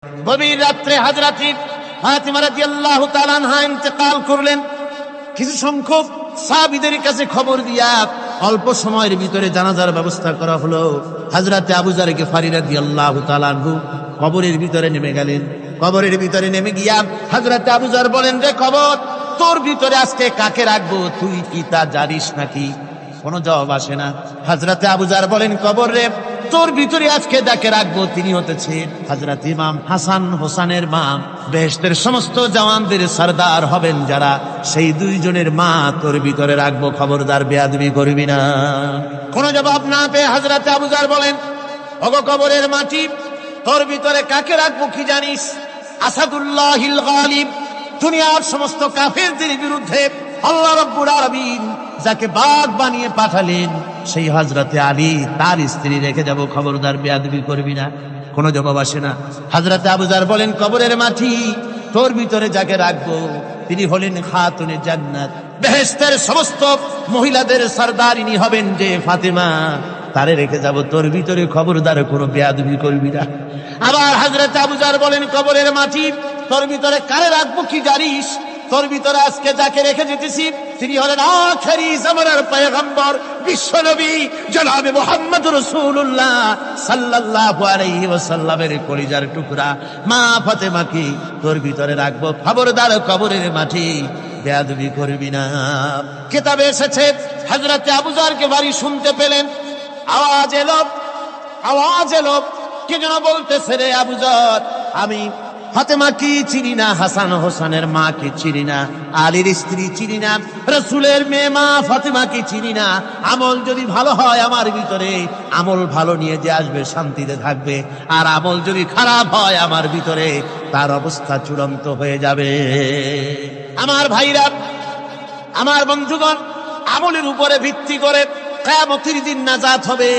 গভীর রাত্রে হযরত ফাতিমা রাদিয়াল্লাহু তাআলা আনহা ইন্তেকাল করলেন। কিছু সংখ্যক সাহাবীদের কাছে খবর দিয়া অল্প সময়ের ভিতরে জানাজার ব্যবস্থা করা হলো। হযরত আবু যর গিফারী রাদিয়াল্লাহু তাআলা আনহু কবরের ভিতরে নেমে গেলেন। কবরের ভিতরে নেমে গিয়া হযরত আবু যর বলেন, রে কবর, তোর ভিতরে আজকে কাকে রাখবো, তুই কি তা জানিস নাকি? কোনো জবাব আসে না। হযরত আবু যর বলেন, কবর রে, তোর ভিতরে আজকে যাকে রাখবো তিনি হতেছেন হযরত ইমাম হাসান হোসেনের মা, বেহেশতের সমস্ত জওয়ানদের সরদার হবেন যারা, সেই দুইজনের মা তোর ভিতরে রাখবো, খবরদার বেয়াদবি করবি না। কোনো জবাব না পেয়ে হযরত আবু যর বলেন, ওগো কবরের মাটি, তোর ভিতরে কাকে রাখবো কি জানিস? আসাদুল্লাহিল গালিব, দুনিয়ার সমস্ত কাফেরদের বিরুদ্ধে আল্লাহ রাব্বুল আলামিন যাকে বাঘ বানিয়ে পাঠালেন সেই হযরতে আলী, তার স্ত্রী রেখে যাব, খবরদার বেয়াদবি করবি না। কোনো জবাব আসে না। হযরতে আবু যর বলেন, কবরের মাটি, তোর ভিতরে যাকে রাখবো তিনি হলেন খাতুনে জান্নাত, বেহেশতের সমস্ত মহিলাদের সরদারিনী হবেন যে ফাতেমা, তারে রেখে যাব, তোর ভিতরে খবরদার কোনো বেয়াদবি করবি না। আবার হযরত আবু যর বলেন, কবরের মাটি, তোর ভিতরে কারে রাখবো কি জানিস? তোর ভিতরে আজকে যাকে রেখে যেতেছি তিনি হলেন আখেরি জামানার পয়গম্বর বিশ্বনবী জনাবে মুহাম্মদ রাসূলুল্লাহ সাল্লাল্লাহু আলাইহি ওয়াসাল্লামের কলিজার টুকরা মা ফাতেমাকে তোর ভিতরে রাখবো, খবরদার কবরের মাটি বেয়াদবি করবি না। কিতাবে এসেছে হযরত আবু যরকে বাড়ি শুনতে পেলেন, আওয়াজ এলো, কে যেন বলতেছে, রে আবু যর, আমি ফাতেমা কি চিনি না, হাসান হোসেনের মা কি চিনি না, আলীর স্ত্রী চিনি না, রাসূলের মেয়ে মা ফাতেমা কি চিনি না। আমল যদি ভালো হয় আমার ভিতরে, আমল ভালো নিয়ে যে আসবে শান্তিতে থাকবে, আর আমল যদি খারাপ হয় আমার ভিতরে, তার অবস্থা চূড়ান্ত হয়ে যাবে। আমার ভাইরা, আমার বন্ধুগণ, আমলের উপরে ভিত্তি করে কিয়ামতের দিন নাজাত হবে।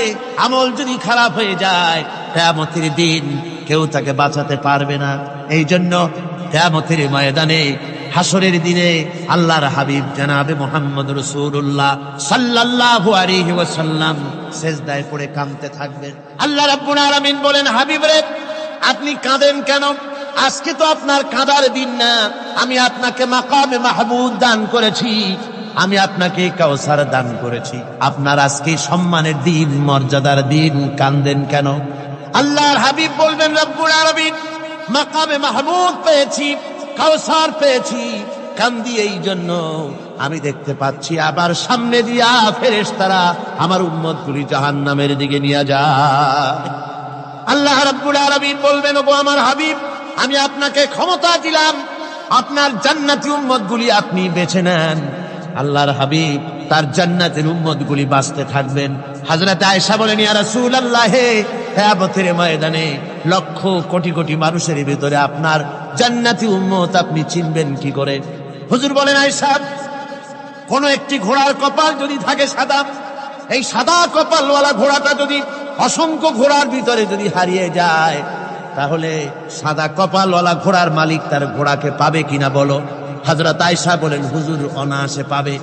আমল যদি খারাপ হয়ে যায় কিয়ামতের দিন কেউ তাকে বাঁচাতে পারবে না। এই জন্য কিয়ামতের ময়দানে, হাসরের দিনে আল্লাহর হাবিব জনাবে মুহাম্মদ রাসূলুল্লাহ সাল্লাল্লাহু আলাইহি ওয়াসাল্লাম সিজদায় পড়ে কাঁদতে থাকবেন। আল্লাহ রাব্বুল আলামিন বলেন, হাবিব রে, আপনি কাঁদেন কেন? আজকে তো আপনার কাঁদার দিন না, আমি আপনাকে মাকামে মাহমুদ দান করেছি, আমি আপনাকে কাউসার দান করেছি, আপনার আজকে সম্মানের দিন, মর্যাদার দিন, কাঁদেন কেন? আল্লাহর হাবিব বলবেন, রব্বুল আলামিন মাকামে মাহমুদ পেয়েছি, কাউসার পেয়েছি, কান্দি এই জন্য আমি দেখতে পাচ্ছি আবার সামনে দিয়া ফেরেশতারা আমার উম্মতগুলি জাহান্নামের দিকে নিয়ে যায়। আল্লাহ রাব্বুল আলামিন বলবেন, ওগো আমার হাবিব, আমি আপনাকে ক্ষমতা দিলাম, আপনার জান্নাতি উম্মতগুলি আপনি বেছে নেন। আল্লাহর হাবিব তার জান্নাতের উম্মতগুলি বাঁচতে থাকবেন। হযরত আয়েশা বলেন, ইয়া রাসূলুল্লাহ, কিয়ামতের ময়দানে লক্ষ কোটি কোটি মানুষের ভিতরে আপনার জান্নাতি উম্মত আপনি চিনবেন কি করে? হুজুর বলেন, আয়েশা, কোন একটি ঘোড়ার কপাল যদি থাকে সাদা, এই সাদা কপালওয়ালা ঘোড়াটা যদি অসংখ্য ঘোড়ার ভিতরে যদি হারিয়ে যায়, তাহলে সাদা কপালওয়ালা ঘোড়ার মালিক তার ঘোড়াকে পাবে কিনা বলো? হযরত আয়েশা বলেন, হুজুর অনায়াসে পাবে।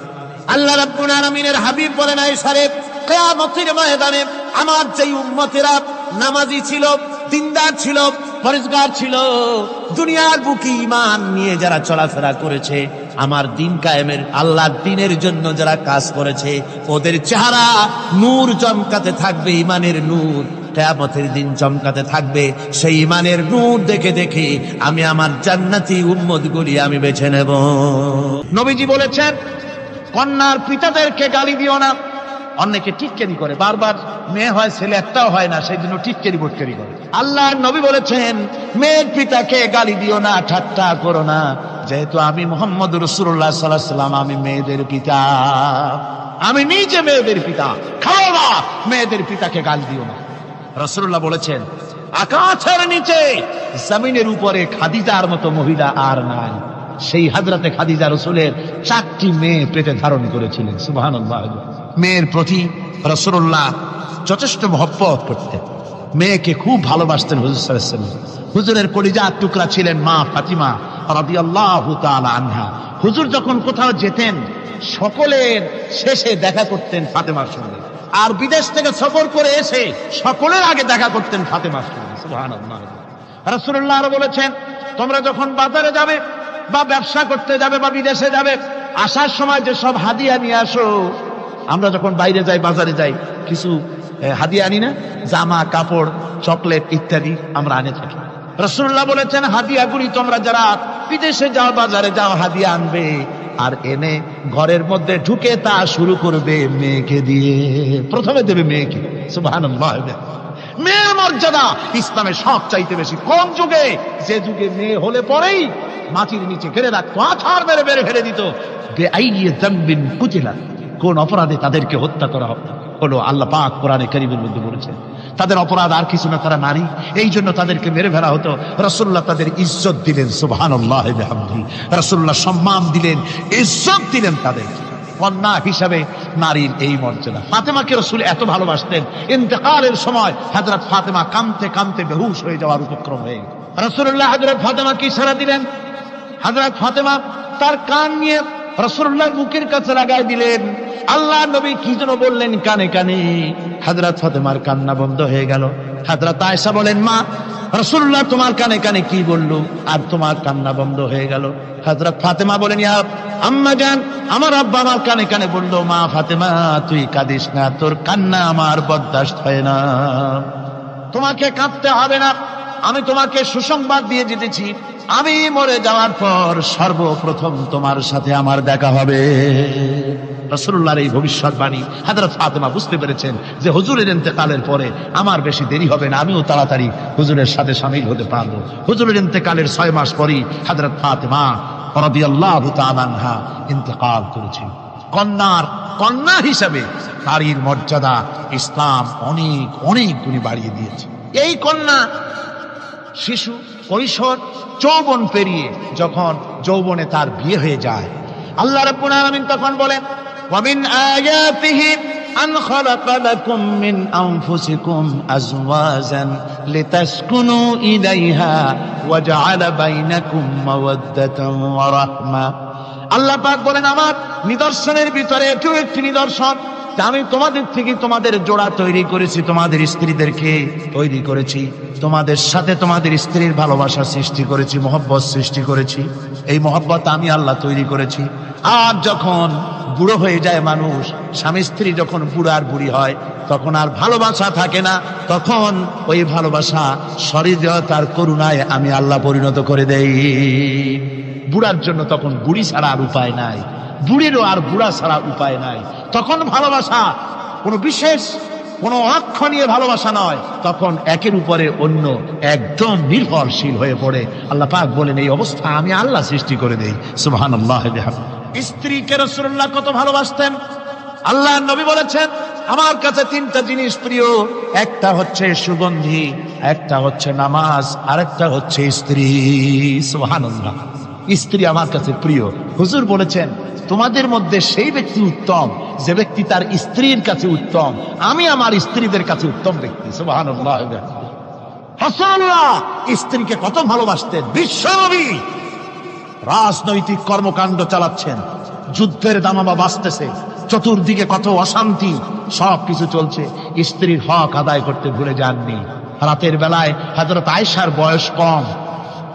আল্লাহ রাব্বুল আলামিনের হাবিব বলেন, আয়েশা রে, কিয়ামতের ময়দানে আমার যেই উম্মতেরা নামাজি ছিল, দিনদার ছিল, পরেজগার ছিল, দুনিয়ার বুকে ঈমান নিয়ে যারা চলাফেরা করেছে, আমার দিন কায়েমের আল্লাহর দ্বীনের জন্য যারা কাজ করেছে, ওদের চেহারা নূর চমকাতে থাকবে, ঈমানের নূর কিয়ামতের দিন চমকাতে থাকবে। সেই ঈমানের নূর দেখে দেখে আমি আমার জান্নাতি উম্মতগুলি আমি বেছে নেব। নবীজি বলেছেন, কন্যার পিতাদেরকে গালি দিও না। অনেকে টিটকারি করে, বারবার মেয়ে হয় ছেলে একটাও হয় না, সেই জন্য টিটকারি বটকারি করে। আল্লাহর নবী বলেছেন, মেয়ের পিতাকে গালি দিও না, ঠাট্টা করো না, যেহেতু আমি মুহাম্মদ রাসূলুল্লাহ সাল্লাল্লাহু আলাইহি ওয়াসাল্লাম, আমি মেয়েদের পিতা, আমি নিজে মেয়েদের পিতা, খাও না, মেয়েদের পিতাকে গালি দিও না। রাসূলুল্লাহ বলেছেন, আকাশের নিচে জমিনের উপরে খাদিজার মতো মহিলা আর নাই। সেই হযরতে খাদিজা রাসূলের 4টি মেয়ে পেটে ধারণ করেছিলেন। সুবহানাল্লাহ। মেয়ের প্রতি রাসূলুল্লাহ যথেষ্ট মহব্বত করতেন, মেয়েকে খুব ভালোবাসতেন হুজুর সাল্লাল্লাহু আলাইহি ওয়াসাল্লাম। হুজুরের কলিজার টুকরা ছিলেন মা ফাতিমা রাদিয়াল্লাহু তাআলা আনহা। হুজুর যখন কোথাও যেতেন, সকলের শেষে দেখা করতেন ফাতেমার সঙ্গে, আর বিদেশ থেকে সফর করে এসে সকলের আগে দেখা করতেন ফাতেমার সঙ্গে। সুবহানাল্লাহ। রাসূলুল্লাহ আরো বলেছেন, তোমরা যখন বাজারে যাবে বা ব্যবসা করতে যাবে বা বিদেশে যাবে, আসার সময় যে সব হাদিয়া নিয়ে আসো। আমরা যখন বাইরে যাই, বাজারে যাই, কিছু হাদিয়া আনি না? জামা কাপড়, চকলেট ইত্যাদি আমরা আনে থাকি। রাসূলুল্লাহ বলেছেন, হাদিয়াগুলি তোমরা যারা বিদেশে যাও, বাজারে যাও, হাদিয়া আনবে, আর এনে ঘরের মধ্যে ঢুকে তা শুরু করবে মেয়েকে দিয়ে। প্রথমে দেবে মেয়েকে। সুবহানাল্লাহ। মেয়ের মর্যাদা ইসলামে সব চাইতে বেশি। কোন যুগে? যে যুগে মেয়ে হলে পরেই মাটির নিচে ঘিরে রাখতো, আছাড় মেরে বেড়ে ফেলে দিত। কোন অপরাধে তাদেরকে হত্যা করা হলো? আল্লাহ পাক কোরআনে কারীমের মধ্যে বলেছেন তাদের অপরাধ আর কিছু না, তারা নারী, এই জন্য তাদেরকে মেরে ফেলা হতো। রাসূলুল্লাহ তাদের ইজ্জত দিলেন। সুবহানাল্লাহ বিহামদিহি। রাসূলুল্লাহ সম্মান দিলেন, ইজ্জত দিলেন তাদেরকে। কন্যা হিসাবে নারীর এই মর্যাদা। ফাতেমাকে রাসূল এত ভালোবাসতেন, ইন্তেকালের সময় হযরত ফাতেমা কাঁদতে কাঁদতে বেহুশ হয়ে যাওয়ার উপক্রম হয়ে গেল। রাসূলুল্লাহ হযরত ফাতেমাকে ইশারা দিলেন। হযরত ফাতেমা তার কান নিয়ে রাসূলুল্লাহর মুখের কাছে লাগাই দিলেন। আল্লাহ নবী কি যেন বললেন কানে কানে। হযরত ফাতেমার কান্না বন্ধ হয়ে গেল। হযরত আয়েশা বলেন, মা, রাসূলুল্লাহ তোমার কানে কানে কি বলল আর তোমার কান্না বন্ধ হয়ে গেল? হযরত ফাতেমা বলেন, ইয়া আম্মা জান, আমার আব্বা আমার কানে কানে বলল, মা ফাতেমা তুই কাঁদিস না, তোর কান্না আমার বরদাস্ত হয় না, তোমাকে কাঁদতে হবে না। আমি তোমাকে সুসংবাদ দিয়ে দিতেছি, আমি মরে যাওয়ার পর সর্বপ্রথম তোমার সাথে আমার দেখা হবে। রাসূলুল্লাহর এই ভবিষ্যৎবাণী হযরত ফাতেমা বুঝতে পেরেছেন যে হুজুরের ইন্তেকালের পরে আমার বেশি দেরি হবে না, আমিও তাড়াতাড়ি হুজুরের সাথে শামিল হতে পারবো। হুজুরের ইন্তেকালের 6 মাস পরই হযরত ফাতেমা রাদিয়াল্লাহু তাআলা আনহা ইন্তেকাল করেছেন। কন্যা হিসাবে নারীর মর্যাদা ইসলাম অনেক অনেক গুণে বাড়িয়ে দিয়েছে। এই কন্যা শিশু, কৈশোর, যৌবন পেরিয়ে যখন যৌবনে তার বিয়ে হয়ে যায়, আল্লাহ রাব্বুল আলামিন তখন বলেন, ওয়া মিন আয়াতিহি আন খালাকা লাকুম মিন আনফুসিকুম আজওয়াজান লিতাসকুনু ইলাইহা ওয়া জাআলা বাইনাকুম মাওয়াদ্দাতান ওয়া রাহমা। আল্লাহ পাক বলেন, আমার নিদর্শনের ভিতরে এটিও একটি নিদর্শন, আমি তোমাদের থেকে তোমাদের জোড়া তৈরি করেছি, তোমাদের স্ত্রীদেরকে তৈরি করেছি, তোমাদের সাথে তোমাদের স্ত্রীর ভালোবাসা সৃষ্টি করেছি, মহব্বত সৃষ্টি করেছি। এই মহব্বত আমি আল্লাহ তৈরি করেছি। আর যখন বুড়ো হয়ে যায় মানুষ, স্বামী স্ত্রী যখন বুড়ার বুড়ি হয়, তখন আর ভালোবাসা থাকে না, তখন ওই ভালোবাসা সহৃদয়তার করুণায় আমি আল্লাহ পরিণত করে দেই। বুড়ার জন্য তখন বুড়ি ছাড়া আর উপায় নাই, বুড়িরও আর বুড়া ছাড়া উপায় নাই। তখন ভালোবাসা কোনো বিশেষ কোনো অক্ষ নিয়ে ভালোবাসা নয়, তখন একের উপরে অন্য একদম নির্ভরশীল হয়ে পড়ে। আল্লাহ পাক বলেন, এই অবস্থা আমি আল্লাহ সৃষ্টি করে দেই। সুবহানাল্লাহ। স্ত্রীকে রাসূলুল্লাহ কত ভালোবাসতেন। আল্লাহর নবী বলেছেন, আমার কাছে 3টা জিনিস প্রিয়, একটা হচ্ছে সুগন্ধি, একটা হচ্ছে নামাজ, আরেকটা হচ্ছে স্ত্রী। সুবহানাল্লাহ। স্ত্রী আমার কাছে প্রিয়। হুজুর বলেছেন, তোমাদের মধ্যে সেই ব্যক্তি উত্তম যে ব্যক্তি তার স্ত্রীর কাছে উত্তম। আমি আমার স্ত্রীদের কাছে উত্তম ব্যক্তি। সুবহানাল্লাহ। রাসূলুল্লাহ স্ত্রীকে কত ভালোবাসতেন। বিশ্বনবী রাজনৈতিক কর্মকাণ্ড চালাচ্ছেন, যুদ্ধের দামামা বাজতেছে, চতুর্দিকে কত অশান্তি, সবকিছু চলছে, স্ত্রীর হক আদায় করতে ভুলে যাননি। রাতের বেলায় হযরত আয়েশার বয়স কম,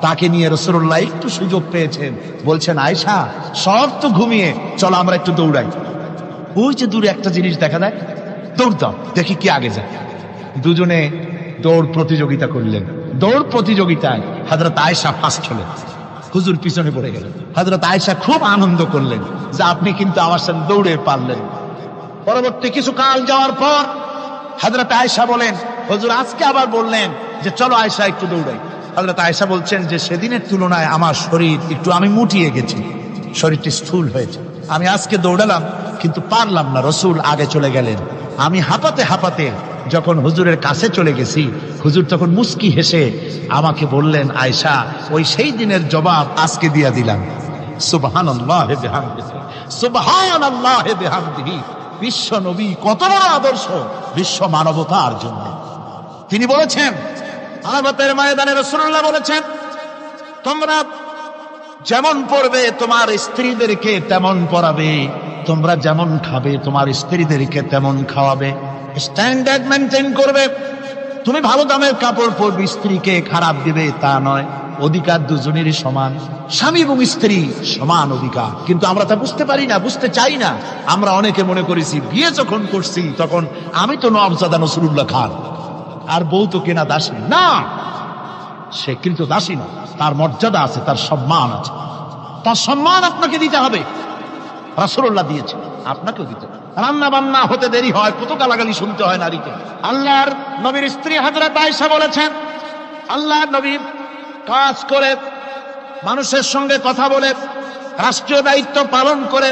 তাকে নিয়ে রাসূলুল্লাহ একটু সুযোগ পেয়েছেন, বলছেন, আয়েশা সব তো ঘুমিয়ে, চলো আমরা একটু দৌড়াই। ওই যে দূরে একটা জিনিস দেখা যায়, দৌড় দাও, দেখি কি আগে যায়। দুজনে দৌড় প্রতিযোগিতা করলেন। দৌড় প্রতিযোগিতায় হযরত আয়েশা ফার্স্ট হলেন, হুজুর পিছনে পড়ে গেলেন। হযরত আয়েশা খুব আনন্দ করলেন যে আপনি কিন্তু আমার সাথে দৌড়ে পারলেন। পরবর্তী কিছু কাল যাওয়ার পর হযরত আয়েশা বলেন, হুজুর আজকে আবার বললেন যে চলো আয়েশা একটু দৌড়াই। হযরত আয়েশা বলছেন যে সেদিনের তুলনায় আমার শরীর একটু, আমি মুটিয়ে গেছি, শরীরটি স্থূল হয়েছে, আমি আজকে দৌড়ালাম কিন্তু পারলাম না। রাসূল আগে চলে গেলেন, আমি হাঁপাতে হাঁপাতে যখন হুজুরের কাছে চলে গেছি, হুজুর তখন মুস্কি হেসে আমাকে বললেন, আয়েশা ওই সেই দিনের জবাব আজকে দিয়া দিলাম। সুবহানাল্লাহ বিহামদিহি, সুবহানাল্লাহ বিহামদিহি। বিশ্ব নবী কত বড় আদর্শ বিশ্ব মানবতার জন্য। তিনি বলেছেন, আরাফাতের ময়দানে রাসূলুল্লাহ বলেছেন, তোমরা যেমন পড়বে তোমার স্ত্রীদেরকে তেমন পড়াবে, তোমরা যেমন খাবে তোমার স্ত্রীদেরকে তেমন খাওয়াবে, স্ট্যান্ডার্ড মেনটেন করবে। তুমি ভালো দামের কাপড় পরবে, স্ত্রীকে খারাপ দিবে তা নয়, অধিকার দুজনেরই সমান, স্বামী এবং স্ত্রী সমান অধিকার। কিন্তু আমরা তা বুঝতে পারি না, বুঝতে চাই না। আমরা অনেকে মনে করেছি বিয়ে যখন করছি তখন আমি তো নওয়াবজাদা নসরুল্লাহ খান, আর বউ তো কেনা দাসী না, সে কিন্তু দাসী না, তার মর্যাদা আছে, তার সম্মান আছে, তার সম্মান আপনাকে দিতে হবে। রাসূলুল্লাহ দিয়েছে, আপনাকেও দিতে হবে। রান্না বান্না হতে দেরি হয়, কত গালাগালি শুনতে হয় নারীকে। আল্লাহর নবীর স্ত্রী হযরত আয়েশা বলেছেন, আল্লাহর নবী কাজ করে, মানুষের সঙ্গে কথা বলে, রাষ্ট্রীয় দায়িত্ব পালন করে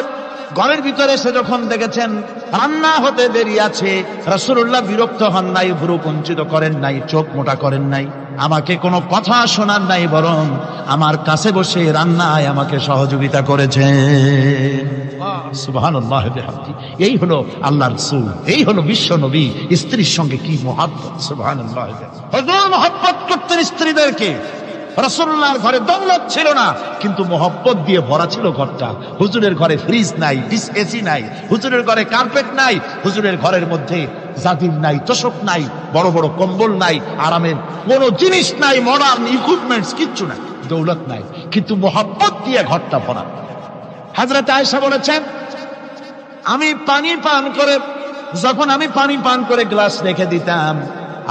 ঘরের ভিতরে এসে যখন দেখেছেন রান্না হতে দেরি আছে, রাসূলুল্লাহ বিরক্ত হন নাই, ভ্রু কুঞ্চিত করেন নাই, চোখ মোটা করেন নাই, আমাকে কোনো কথা শোনান নাই, বরং আমার কাছে বসে রান্নায় আমাকে সহযোগিতা করেছেন। সুবহানাল্লাহ বিহামদি। এই হলো আল্লাহর রাসূল, এই হলো বিশ্ব নবী। স্ত্রীর সঙ্গে কি মহব্বত! সুবহানাল্লাহ। হুজুর মহব্বত করতেন স্ত্রীদেরকে। রাসূলুল্লাহর ঘরে দৌলত ছিল না, কিন্তু মহব্বত দিয়ে ভরা ছিল ঘরটা। হুজুরের ঘরে ফ্রিজ নাই, এসি নাই, হুজুরের ঘরে কার্পেট নাই, হুজুরের ঘরের মধ্যে জাদির নাই, তোশক নাই, বড় বড় কম্বল নাই, আরামের কোনো জিনিস নাই, মডার্ন ইকুইপমেন্টস কিচ্ছু নাই, দৌলত নাই, কিন্তু মহব্বত দিয়ে ঘরটা ভরা। হযরত আয়েশা বলেছেন, আমি পানি পান করে, যখন আমি পানি পান করে গ্লাস রেখে দিতাম,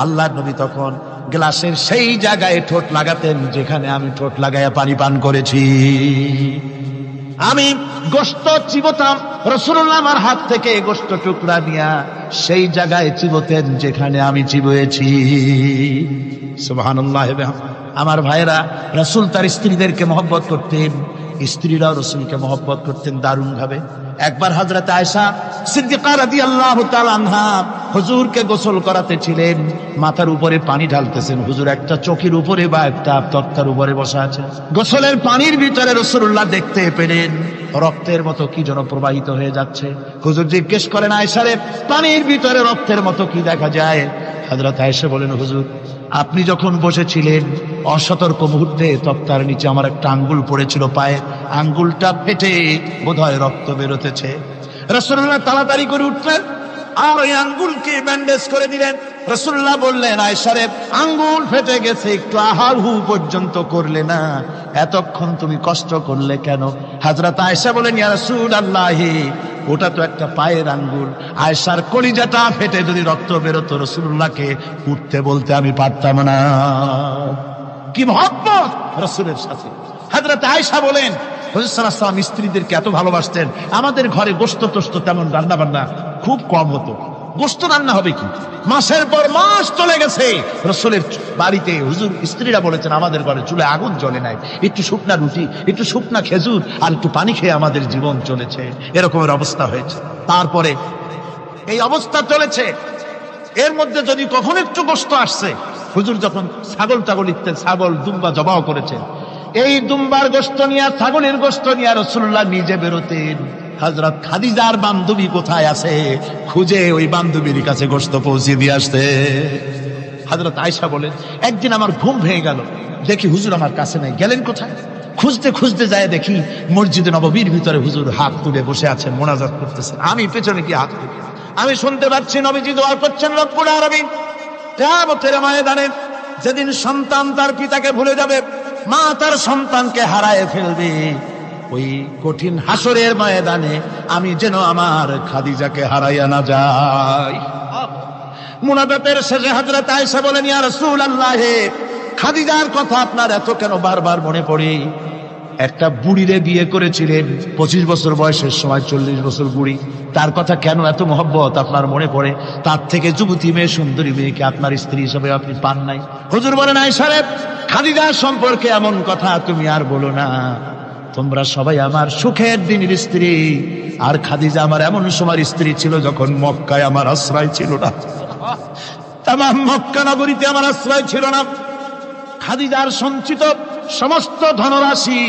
আল্লাহর নবী তখন গ্লাসের সেই জায়গায় ঠোঁট লাগাতেন যেখানে আমি ঠোঁট লাগাইয়া পানি পান করেছি। আমি গোশত চিবোতাম, রাসূলুল্লাহ আমার হাত থেকে গোশত টুকরা নিয়া সেই জায়গায় চিবোতেন যেখানে আমি চিবুয়েছি। সুবহানাল্লাহ। আমার ভাইরা, রাসূল তার স্ত্রীদেরকে মহব্বত করতেন, স্ত্রীরাও রাসূলকে মহব্বত করতেন দারুণ ভাবে। একবার হযরত আয়েশা সিদ্দিকা রাদিয়াল্লাহু তাআলা আনহা হুজুরকে গোসল করাতে ছিলেন, মাথার উপরে পানি ঢালতেছেন, হুজুর একটা চৌকির উপরে বা একটা তক্তার উপরে বসা আছে। গোসলের পানির ভিতরে রাসূলুল্লাহ দেখতে পেলেন রক্তের মতো কি যেন প্রবাহিত হয়ে যাচ্ছে। হুজুর জিজ্ঞেস করেন, আয়েশা রে, পানির ভিতরে রক্তের মতো কি দেখা যায়? হযরত আয়েশা বলেন, হুজুর আপনি যখন বসেছিলেন অসতর্ক মুহূর্তে তক্তার নিচে আমার একটা আঙ্গুল পড়েছিল পায়ে, আঙ্গুলটা ফেটে বোধহয় রক্ত বেরোতেছে। রাসূলুল্লাহ তাড়াতাড়ি করে উঠলেন আর ওই আঙ্গুলকে ব্যান্ডেজ করে দিলেন। রাসূলুল্লাহ বললেন, আয়েশা রে, আঙ্গুল ফেটে গেছে, একটু আহারহু পর্যন্ত করলে না, এতক্ষণ তুমি কষ্ট করলে কেন? হযরত আয়েশা বলেন, ইয়া রাসূলুল্লাহ, ওটা তো একটা পায়ের আঙ্গুল। আয়েশার কলিজাটা ফেটে যদি রক্ত বেরোতো, রাসূলুল্লাহকে উঠতে বলতে আমি পারতাম না। কি মহব্বত রাসূলের সাথে! হযরত আয়েশা বলেন, হুজুর সাল্লাল্লাহু আলাইহি ওয়াসাল্লাম স্ত্রীদেরকে এত ভালোবাসতেন, আমাদের ঘরে গোশত টোস্ত তেমন রান্না বান্না খুব কম হতো। গোশত রান্না হবে কি, মাসের পর মাস চলে গেছে রাসূলের বাড়িতে, হুজুর স্ত্রীরা বলেছেন আমাদের ঘরে চুলে আগুন জ্বলে নাই, একটু শুকনা রুটি, একটু শুকনা খেজুর আর একটু পানি খেয়ে আমাদের জীবন চলেছে, এরকমের অবস্থা হয়েছে। তারপরে এই অবস্থা চলেছে, এর মধ্যে যদি কখনো একটু গোশত আসছে, হুজুর যখন ছাগল ইত্যাদি ছাগল দুম্বা জবাও করেছেন, এই দুম্বার গোশত নিয়ে, ছাগলের গোশত নিয়ে রাসূলুল্লাহ নিজে বেরোতেন। হযরত খাদিজার বান্ধবী কোথায় আছে খুঁজে ওই বান্ধবীর কাছে গোশত পৌঁছে দিয়ে আসতে। হযরত আয়েশা বলেন, একদিন আমার ঘুম ভেঙে গেল, দেখি হুজুর আমার কাছে নাই, গেলেন কোথায়? খুঁজতে খুঁজতে যায় দেখি মসজিদে নববীর ভিতরে হুজুর হাত তুলে বসে আছেন, মোনাজাত করতেছেন। আমি পেছনে কি হাত তুলে, আমি শুনতে পাচ্ছি নবীজি দোয়া করছেন রব্বুল আলামিন, কিয়ামতের ময়দানে যেদিন সন্তান তার পিতাকে ভুলে যাবে, মা তার সন্তানকে হারায় ফেলবে, ওই কঠিন হাসরের ময়দানে আমি যেন আমার খাদিজাকে হারাইয়া না যাই। মুনাজাতের শেষে হযরত আয়েশা বলেন, ইয়া রাসূলুল্লাহ, খাদিজার কথা আপনার এত কেন বারবার মনে পড়ে? একটা বুড়িরে বিয়ে করেছিলেন 25 বছর বয়সের সময়, 40 বছর বুড়ি, তার কথা কেন এত মহব্বত আপনার মনে পড়ে? তার থেকে যুবতী মেয়ে, সুন্দরী মেয়েকে আপনার স্ত্রী হিসেবে আপনি পান নাই। হুজুর বলেন, আয়েশা রে, খাদিজা সম্পর্কে এমন কথা তুমি আর বলো না, তোমরা সবাই আমার সুখের দিনের স্ত্রী, আর খাদিজা আমার এমন সময় স্ত্রী ছিল যখন মক্কায় আমার আশ্রয় ছিল না, তামাম মক্কা নগরীতে আমার আশ্রয় ছিল না। খাদিজার সঞ্চিত সমস্ত ধনরাশি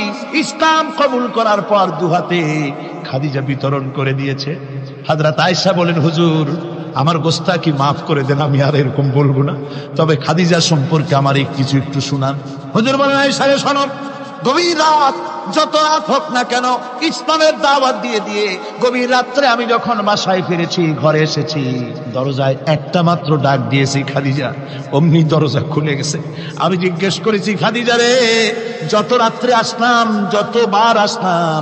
ইসলাম কবুল করার পর দুহাতে খাদিজা বিতরণ করে দিয়েছে। হযরত আয়েশা বলেন, হুজুর আমার গোস্তাকি মাফ করে দেন, আমি আর এরকম বলবো না, তবে খাদিজা সম্পর্কে আমার কিছু একটু শুনান। হুজুর বলেন, আয়েশা রে শোনো, গভীর রাত যত রাত হোক না কেন ইসলামের দাওয়াত দিয়ে দিয়ে গভীর রাত্রে আমি যখন বাসায় ফিরেছি, ঘরে এসেছি, দরজায় একটা মাত্র ডাক দিয়েছি, খাদিজা। অমনি দরজা খুলে গেছে। আমি জিজ্ঞেস করেছি, খাদিজা রে, যত রাত্রে আসলাম, যতবার আসলাম,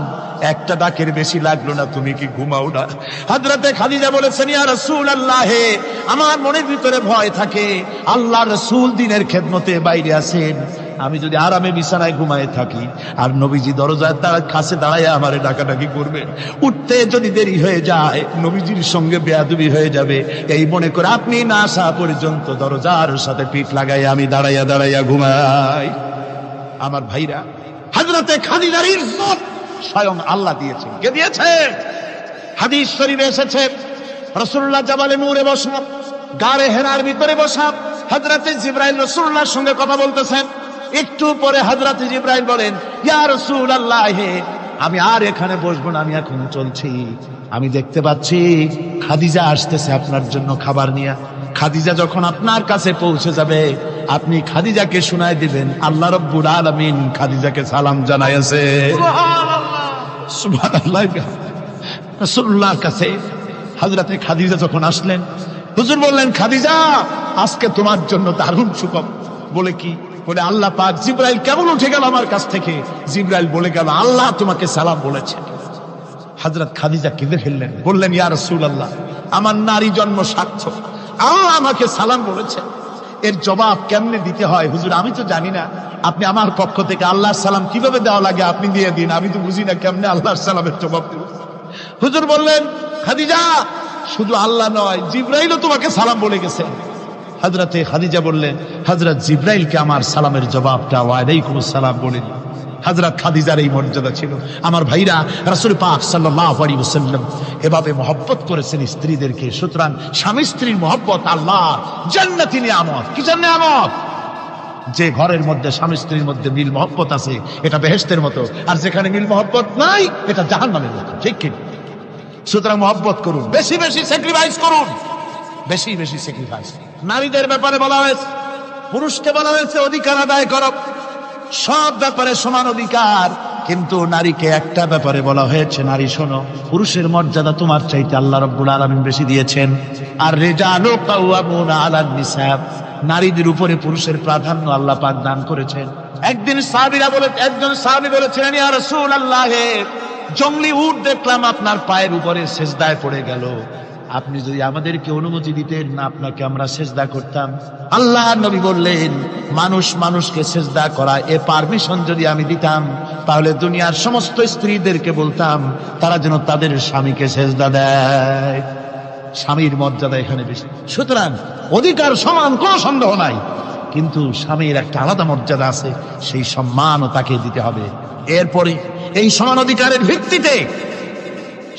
একটা ডাকের বেশি লাগলো না, তুমি কি ঘুমাও না? হযরতে খাদিজা বলেছেন, ইয়া রাসূলুল্লাহ, আমার মনের ভিতরে ভয় থাকে, আল্লাহ রাসূল দিনের খেদমতে বাইরে আছেন, আমি যদি আরামে বিছানায় ঘুমায় থাকি আর নবীজি দরজার কাছে দাঁড়ায় আমারে ডাকাডাকি করবে, উঠতে যদি দেরি হয়ে যায় নবীজির সঙ্গে বেয়াদবি হয়ে যাবে, এই মনে করে আপনি না আসা পর্যন্ত দরজার সাথে পিঠ লাগাই আমি দাঁড়াইয়া দাঁড়াইয়া ঘুমাই। আমার ভাইরা, হযরতে খাদিজার ইজ্জত স্বয়ং আল্লাহ দিয়েছেন। কে দিয়েছে? হাদিস শরীফে এসেছে, রাসূলুল্লাহ জাবালে নূরে বসা, গারে হেরার ভিতরে বসা, হযরতে জিবরাইল রাসূলুল্লাহর সঙ্গে কথা বলতেছেন। একটু পরে হযরতে জিবরাইল বলেন, ইয়া রাসূলুল্লাহ, আমি আর এখানে বসবো না, আমি এখন চলছি। আমি দেখতে পাচ্ছি খাদিজা আসতেছে আপনার জন্য খাবার নিয়ে। খাদিজা যখন আপনার কাছে পৌঁছে যাবে, আপনি খাদিজাকে শোনায় দিবেন আল্লাহ রাব্বুল আলামিন খাদিজাকে সালাম জানাইছে। সুবহানাল্লাহ। রাসূলুল্লাহর কাছে হযরতে খাদিজা যখন আসলেন, হুজুর বললেন, খাদিজা, আজকে তোমার জন্য দারুণ সুখবর। বলে কি? বলে আল্লাহ পাক, জিবরাইল কেমন উঠে গেল আমার কাছ থেকে, জিবরাইল বলে গেল আল্লাহ তোমাকে সালাম বলেছে। হযরত খাদিজা কেঁদে ফেললেন, বললেন, ইয়া রাসূলুল্লাহ, আমার নারী জন্ম সার্থক, আল্লাহ আমাকে সালাম বলেছে, এর জবাব কেমনে দিতে হয় হুজুর আমি তো জানি না, আপনি আমার পক্ষ থেকে আল্লাহর সালাম কিভাবে দেওয়া লাগে আপনি দিয়ে দিন, আমি তো বুঝি না কেমনে আল্লাহর সালামের জবাব দেব। হুজুর বললেন, খাদিজা, শুধু আল্লাহ নয়, জিবরাইলও তোমাকে সালাম বলে গেছে। হযরতে খাদিজা বললেন, হযরত জিবরাইলকে আমার সালামের জবাবটা ওয়ালাইকুমুস সালাম বলে দিন। হযরত খাদিজার এই মর্যাদা ছিল। আমার ভাইরা, রাসূল পাক সাল্লাল্লাহু আলাইহি ওয়াসাল্লাম এভাবে মহব্বত করেছেন স্ত্রীদেরকে। সুতরাং স্বামী স্ত্রীর মহব্বত আল্লাহ জান্নাতি নিয়ামত। কি নিয়ামত? যে ঘরের মধ্যে স্বামী স্ত্রীর মধ্যে মিল মহব্বত আছে, এটা বেহেশতের মতো, আর যেখানে মিল মহব্বত নাই, এটা জাহান্নামের মতো। ঠিক কি? সুতরাং মহব্বত করুন, বেশি বেশি স্যাক্রিফাইস করুন, বেশি বেশি স্যাক্রিফাইস। নারীদের ব্যাপারে বলা হয়েছে, পুরুষকে বলা হয়েছে অধিকার আদায় করো, সব ব্যাপারে সমান অধিকার, কিন্তু নারীকে একটা ব্যাপারে বলা হয়েছে, নারী শোনো, পুরুষের মর্যাদা তোমার চাইতে আল্লাহ রাব্বুল আলামিন বেশি দিয়েছেন। আর রিজালু কাওয়ামুনা আলান নিসা, নারীদের উপরে পুরুষের প্রাধান্য আল্লাহ পাক দান করেছেন। একদিন একজন সাহাবী বলেছিলেন, ইয়া রাসূলুল্লাহ, জংলি উট দেখলাম আপনার পায়ের উপরে সেজদায় পড়ে গেল, আপনি যদি আমাদেরকে অনুমতি দিতেন না, আপনাকে আমরা সেজদা করতাম। আল্লাহ নবী বললেন, মানুষ মানুষকে সেজদা করা, এ পারমিশন যদি আমি দিতাম, তাহলে দুনিয়ার সমস্ত স্ত্রীদেরকে বলতাম তারা যেন তাদের স্বামীকে সেজদা দেয়। স্বামীর মর্যাদা এখানে বেশি। সুতরাং অধিকার সমান, কোনো সন্দেহ নাই, কিন্তু স্বামীর একটা আলাদা মর্যাদা আছে, সেই সম্মানও তাকে দিতে হবে। এরপরে এই সমান অধিকারের ভিত্তিতে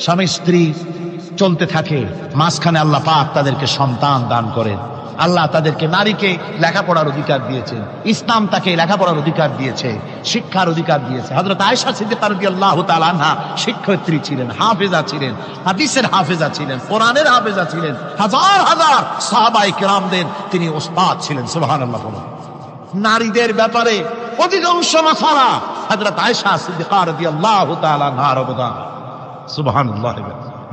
স্বামী স্ত্রী চলতে থাকে, মাঝখানে আল্লাহ পাক তাদেরকে সন্তান দান করেন। আল্লাহ তাদেরকে, নারীকে লেখাপড়ার অধিকার দিয়েছেন, ইসলাম তাকে লেখাপড়ার অধিকার দিয়েছে, শিক্ষার অধিকার দিয়েছে। হযরত আয়েশা সিদ্দিকা রাদিয়াল্লাহু তাআলা আনহা শিক্ষয়িত্রী ছিলেন, হাফেজা ছিলেন, হাদিসের হাফেজা ছিলেন, কোরআনের হাফেজা ছিলেন, হাজার হাজার সাহাবায়ে কেরামদের তিনি ওস্তাদ ছিলেন। সুবহানাল্লাহ। নারীদের ব্যাপারে অধিকাংশ মাসালা হযরত আয়েশা সিদ্দিকা রাদিয়াল্লাহু তাআলা আনহার অবদান। সুবহানাল্লাহ।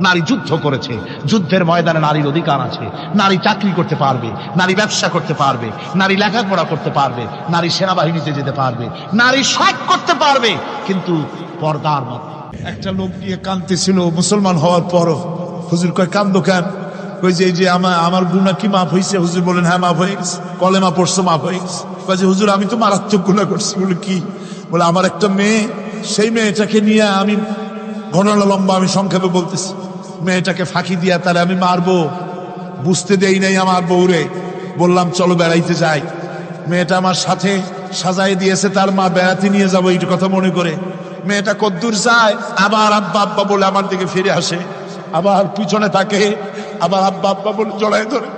নারী যুদ্ধ করেছে, যুদ্ধের ময়দানে নারীর অধিকার আছে, নারী চাকরি করতে পারবে, নারী ব্যবসা করতে পারবে, নারী লেখাপড়া করতে পারবে, নারী সেনাবাহিনীতে যেতে পারবে, নারী সব করতে পারবে, কিন্তু পর্দার মধ্যে। একটা লোক নিয়ে কাঁদতেছিল মুসলমান হওয়ার পরও। হুজুর কয়, কান্দো কেন? কই যে এই যে আমার গুনাহ কি মাফ হয়েছে? হুজুর বলেন, হ্যাঁ মাফ হয়ে গেছে। কলেমা পড়ছো, মাফ হয়ে গেছে। কয় যে হুজুর আমি তো মারাত্মক গুনাহ করছি। বলে কি? বলে আমার একটা মেয়ে, সেই মেয়েটাকে নিয়ে আমি, ঘটনা লম্বা, আমি সংক্ষেপে বলতেছি, মেয়েটাকে ফাঁকি দিয়া তারে আমি মারবো, বুঝতে দেই নাই আমার বউরে। বললাম চলো বেড়াইতে যাই, মেয়েটা আমার সাথে সাজাই দিয়েছে, তার মা বেড়াতে নিয়ে যাবো এই কথা মনে করে। মেয়েটা কদ্দূর যায়, আবার আব্বা আব্বা বলে আমার দিকে ফিরে আসে, আবার পিছনে থাকে, আবার আব্বা আব্বা বলে জড়ায় ধরে।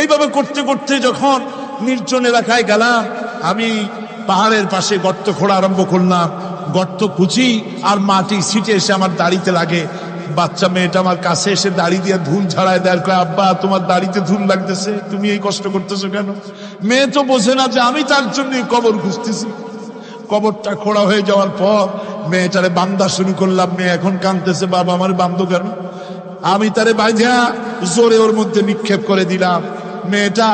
এইভাবে করতে করতে যখন নির্জন এলাকায় গেলাম, আমি পাহাড়ের পাশে গর্ত খোঁড়া আরম্ভ করলাম। গর্ত কুচি আর মাটি ছিটে এসে আমার দাড়িতে লাগে। বাচ্চা মেয়েটা আমার কাছে এসে দাড়ি দিয়ে ধুল ঝাড়ায় দেয়, কয় আব্বা তোমার দাড়িতে ধুল লাগতেছে, তুমি এই কষ্ট করতেছো কেন? মেয়ে তো বোঝে না যে আমি তার জন্য কবর খুঁজতেছি। কবরটা খোঁড়া হয়ে যাওয়ার পর মেয়েটারে বান্ধা শুরু করলাম, মেয়ে এখন কাঁদতেছে, বাবা আমার বান্ধ কেন? আমি তারে বাইধা জোরে ওর মধ্যে নিক্ষেপ করে দিলাম। মেয়েটা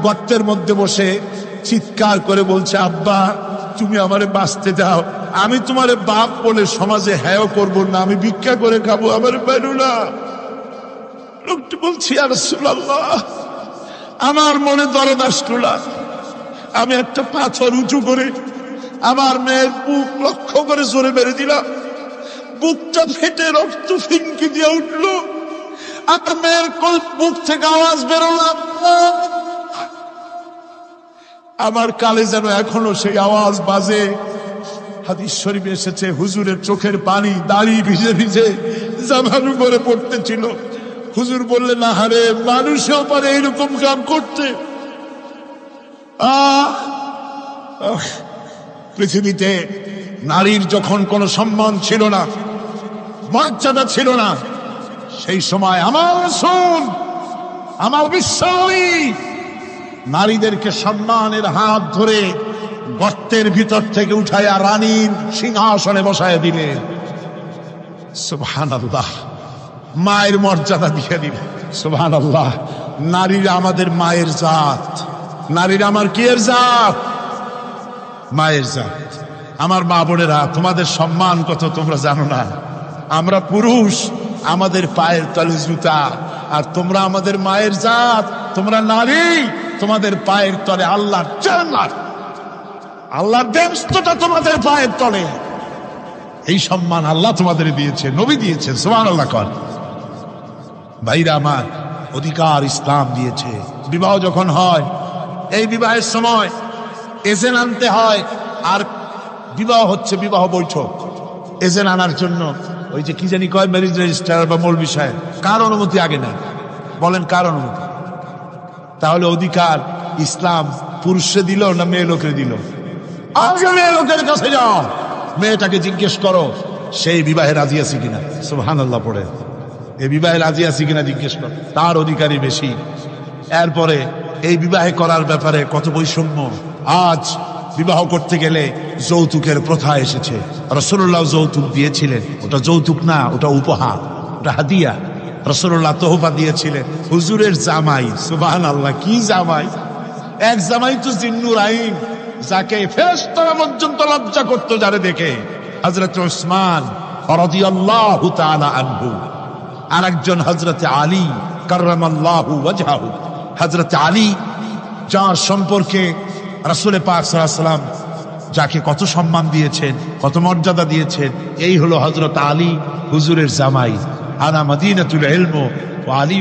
গর্তের মধ্যে বসে চিৎকার করে বলছে, আব্বা তুমি আমারে বাঁচতে দাও, আমি তোমারে বাপ বলে সমাজে হ্যাঁ করবো না, আমি ভিক্ষা করে খাবো, আমার বেরো না। লোকটি বলছি, ইয়া রাসূলুল্লাহ, আমার মনে দরদ আসলো না। আমি একটা পাথর উঁচু করে আমার মেয়ের বুক লক্ষ্য করে জোরে মেরে দিলাম। বুকটা ফেটে রক্ত ফিনকি দিয়ে উঠলো। আমার মেয়ের বুক থেকে আওয়াজ বেরোলো, আমার কালে যেন এখনো সেই আওয়াজ বাজে। হাদিস শরীফে এসেছে, হুজুরের চোখের পানি দাড়ি ভিজে ভিজে জামার উপরে পড়তেছিল। হুজুর বললেন, আহারে, মানুষেও পারে এরকম কাম করতে। পৃথিবীতে নারীর যখন কোনো সম্মান ছিল না, মর্যাদা ছিল না, সেই সময় আমার রাসূল, আমার বিশ্বনবী নারীদেরকে সম্মানের হাত ধরে গর্তের ভিতর থেকে উঠাইয়া রানীর সিংহাসনে বসায় দিলেন। সুবহানাল্লাহ, মায়ের মর্যাদা দিয়ে দিলেন। সুবহানাল্লাহ, নারীরা আমাদের মায়ের জাত, নারীরা আমার কিয়ের জাত? মায়ের জাত। আমার মা বোনেরা, তোমাদের সম্মান কত তোমরা জানো না। আমরা পুরুষ, আমাদের পায়ের তলে জুতা, আর তোমরা আমাদের মায়ের জাত। তোমরা নারী, তোমাদের পায়ের তলে আল্লাহর জান্নাত, আল্লাহর বেহেশতটা তোমাদের পায়ের তলে। এই সম্মান আল্লাহ তোমাদের দিয়েছে, নবী দিয়েছে। সুবহানাল্লাহ কর। ভাইরা আমার, অধিকার ইসলাম দিয়েছে। বিবাহ যখন হয়, এই বিবাহের সময় এজেন্ট আনতে হয়। আর বিবাহ হচ্ছে বিবাহ বৈঠক। এজেন্ট আনার জন্য ওই যে কি জানি কয়, ম্যারেজ রেজিস্ট্রার বা মৌলবি সাহেব, কার অনুমতি আগে না? বলেন কার অনুমতি? তাহলে অধিকার ইসলাম পুরুষে দিল না মেয়ে লোকের দিল? আগে মেয়ে লোকের কাছে যাও, মেয়েটাকে জিজ্ঞেস করো সেই বিবাহে রাজি আছে কিনা। সুবহানাল্লাহ পড়ে, এই বিবাহে রাজি আছে কিনা জিজ্ঞেস করো, তার অধিকারই বেশি। এরপরে এই বিবাহে করার ব্যাপারে কত বৈষম্য। আজ বিবাহ করতে গেলে যৌতুকের প্রথা এসেছে। রাসূলুল্লাহ যৌতুক দিয়েছিলেন, ওটা যৌতুক না, ওটা উপহার, ওটা হাদিয়া। রাসূলুল্লাহ তোহফা দিয়েছিলেন হুজুরের জামাই। সুবহানাল্লাহ, কি জামাই! এক জামাই তো জিন্নুর আইন, যাকে ফেরেশতারা পর্যন্ত লজ্জা করতো যারে দেখে, হযরত উসমান রাদিয়াল্লাহু তাআলা আনহু। আর একজন হযরত আলী কাররামাল্লাহু ওয়াজহাহু। হযরত আলী, যার সম্পর্কে রাসূল পাক সাল্লাল্লাহু আলাইহি ওয়াসাল্লাম যাকে কত সম্মান দিয়েছেন, কত মর্যাদা দিয়েছেন, এই হলো হযরত আলী হুজুরের জামাই। আনা মদিনাতুল ইলম ওয়া আলী